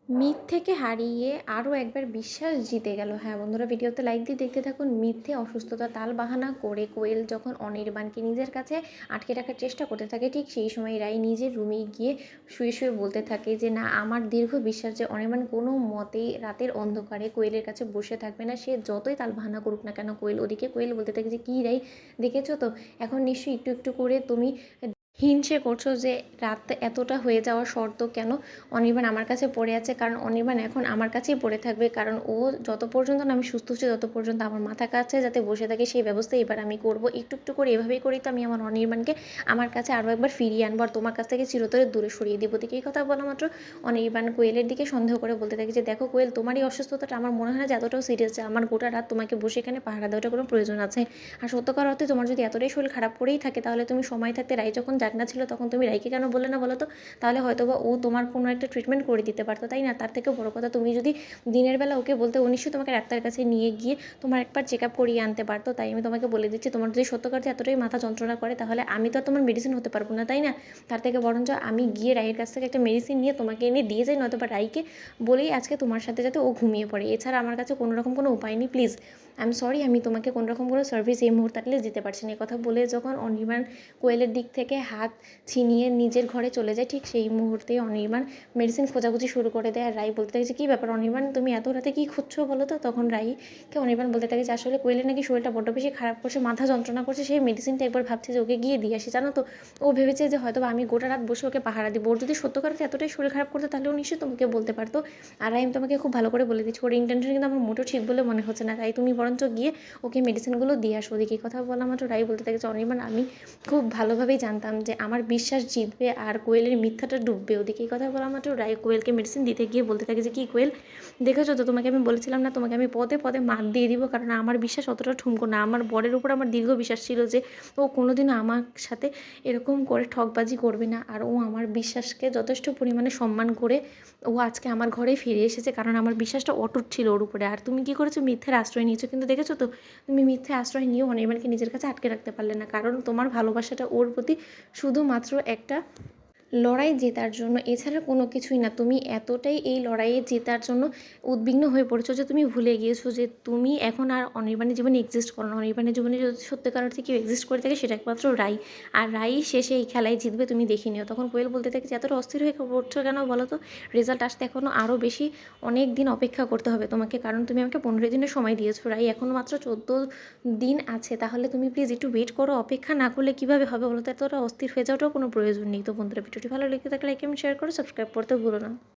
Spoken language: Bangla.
মিথ্যেকে হারিয়ে আরও একবার বিশ্বাস জিতে গেল। হ্যাঁ বন্ধুরা, ভিডিওতে লাইক দিয়ে দেখতে থাকুন। মিথ্যে, অসুস্থতা, তালবাহানা করে কোয়েল যখন অনির্বাণকে নিজের কাছে আটকে রাখার চেষ্টা করতে থাকে, ঠিক সেই সময় রাই নিজের রুমে গিয়ে শুয়ে শুয়ে বলতে থাকে যে না, আমার দীর্ঘ বিশ্বাস যে অনির্বাণ কোনো মতেই রাতের অন্ধকারে কোয়েলের কাছে বসে থাকবে না, সে যতই তালবাহানা করুক না কেন। ওদিকে কোয়েল বলতে থাকে যে কী রাই, দেখেছো তো, এখন নিশ্চয়ই একটু একটু করে তুমি হিংসে করছো যে রাত এতটা হয়ে যাওয়ার শর্ত কেন অনির্বাণ আমার কাছে পড়ে আছে, কারণ অনির্বাণ এখন আমার কাছেই পড়ে থাকবে, কারণ ও যত পর্যন্ত না আমি সুস্থ হচ্ছি তত পর্যন্ত আমার মাথা কাছে যাতে বসে থাকে সেই ব্যবস্থা এবার আমি করব। একটু একটু করে এভাবেই করি তো আমি আমার অনির্বাণকে আমার কাছে আরও একবার ফিরিয়ে আনবো আর তোমার কাছ থেকে চিরতরে দূরে সরিয়ে দেবো। দিকে এই কথা বলা মাত্র অনির্বাণ কোয়েলের দিকে সন্দেহ করে বলতে থাকে যে দেখো কোয়েল, তোমারই অসুস্থতাটা আমার মনে হয় না যে এতটাও সিরিয়াস, যে আমার গোটা রাত তোমাকে বসে এখানে পাহারা দেওয়াটা কোনো প্রয়োজন আছে। আর সত্যকার অর্থে তোমার যদি এতটাই শরীর খারাপ করেই থাকে তাহলে তুমি সময় থাকতে রাই যখন জাগনা ছিল তখন তুমি রাইকে কেন বললে না বলো তো? তাহলে হয়তো বা ও তোমার কোনো একটা ট্রিটমেন্ট করে দিতে পারতো, তাই না? তার থেকেও বড় কথা, তুমি যদি দিনের বেলা ওকে বলতে, ও নিশ্চয়ই তোমাকে ডাক্তারের কাছে নিয়ে গিয়ে তোমার একবার চেক আপ করিয়ে আনতে পারতো। তাই আমি তোমাকে বলে দিচ্ছি, তোমার যদি সত্যকার্যে এতটাই মাথা যন্ত্রণা করে তাহলে আমি তো আর তোমার মেডিসিন হতে পারবো না, তাই না? তার থেকে বরঞ্চ আমি গিয়ে রাইয়ের কাছ থেকে একটা মেডিসিন নিয়ে তোমাকে এনে দিয়ে যাই, নয়তো বা রাইকে বলেই আজকে তোমার সাথে যাতে ও ঘুমিয়ে পড়ে। এছাড়া আমার কাছে কোনো রকম কোনো উপায় নেই, প্লিজ আই এম সরি, আমি তোমাকে কোনো রকম কোনো সার্ভিস এই মুহূর্তে আটলিস্ট দিতে পারছি না। কথা বলে যখন অনির্বাণ কোয়েলের দিক থেকে হাত ছিনিয়ে নিজের ঘরে চলে যায়, ঠিক সেই মুহূর্তে অনির্বাণ মেডিসিন খোঁজাখুঁজি শুরু করে দেয়। আর রাই বলতে থাকে যে কী ব্যাপার অনির্বাণ, তুমি এত রাতে কী খুঁজছো বলো তো? তখন রাইকে অনির্বাণ বলতে থাকে যে আসলে কোয়েলের নাকি শরীরটা বড্ড বেশি খারাপ করছে, মাথা যন্ত্রণা করছে, সেই মেডিসিনটা একবার ভাবছে যে ওকে গিয়ে দিয়ে আসি, জানো তো? ও ভেবেছে যে হয়তো আমি গোটা রাত বসে ওকে পাহারা দিব, ওর যদি সত্যকারে এতটাই শরীর খারাপ করতো তাহলে ও নিশ্চয়ই তোমাকে বলতে পারতো। আর আমি তোমাকে খুব ভালো করে বলে দিচ্ছি, ওর ইন্টেনশন কিন্তু আমার মোটেও ঠিক বলে মনে হচ্ছে না, তাই তুমি বরঞ্চ গিয়ে ওকে মেডিসিনগুলো দিয়ে আসো। ওদিকে কথা বলা মাত্র রাই বলতে থাকে যে অনির্বাণ, আমি খুব ভালোভাবেই জানতাম যে আমার বিশ্বাস জিতবে আর কোয়েলের মিথ্যাটা ডুববে। ওদিকে এই কথা বলা মাত্র রাই কোয়েলকে মেডিসিন দিতে গিয়ে বলতে থাকে যে কি কোয়েল, দেখেছো তো, তোমাকে আমি বলেছিলাম না তোমাকে আমি পদে পদে মার দিয়ে দিব, কারণ আমার বিশ্বাস অতটা ঠুমকো না। আমার বরের উপর আমার দীর্ঘ বিশ্বাস ছিল যে ও কোনোদিনও আমার সাথে এরকম করে ঠকবাজি করবে না, আর ও আমার বিশ্বাসকে যথেষ্ট পরিমাণে সম্মান করে ও আজকে আমার ঘরে ফিরে এসেছে, কারণ আমার বিশ্বাসটা অটুট ছিল ওর উপরে। আর তুমি কী করেছো, মিথ্যের আশ্রয় নিয়েছো, কিন্তু দেখেছো তো তুমি মিথ্যে আশ্রয় নিয়েও অনির্বাণকে নিজের কাছে আটকে রাখতে পারলে না, কারণ তোমার ভালোবাসাটা ওর প্রতি শুধুমাত্র একটা লড়াই জেতার জন্য, এছাড়া কোনো কিছুই না। তুমি এতটাই এই লড়াইয়ে জেতার জন্য উদ্বিগ্ন হয়ে পড়েছো যে তুমি ভুলে গিয়েছো যে তুমি এখন আর অনির্বাণের জীবনে এক্সিস্ট করো না। অনির্বাণের জীবনে যদি সত্যিকার অর্থে কেউ এক্সিস্ট করে থাকে সেটা একমাত্র রাই, আর রাই শেষে এই খেলায় জিতবে, তুমি দেখে নিও। তখন কোয়েল বলতে থাকে যে এতটা অস্থির হয়ে পড়ছো কেন বলো তো? রেজাল্ট আসতে এখনও আরও বেশি অনেক দিন অপেক্ষা করতে হবে তোমাকে, কারণ তুমি আমাকে 15 দিনের সময় দিয়েছো। রাই এখনও মাত্র 14 দিন আছে, তাহলে তুমি প্লিজ একটু ওয়েট করো। অপেক্ষা না করলে কীভাবে হবে বলো তো? এতটা অস্থির হয়ে যাওয়াটাও কোনো প্রয়োজন নেই। তো বন্ধুরা, ভিডিওটি ভালো লেগে থাকলে লাইক এবং শেয়ার করো, সাবস্ক্রাইব করতে ভুলো না।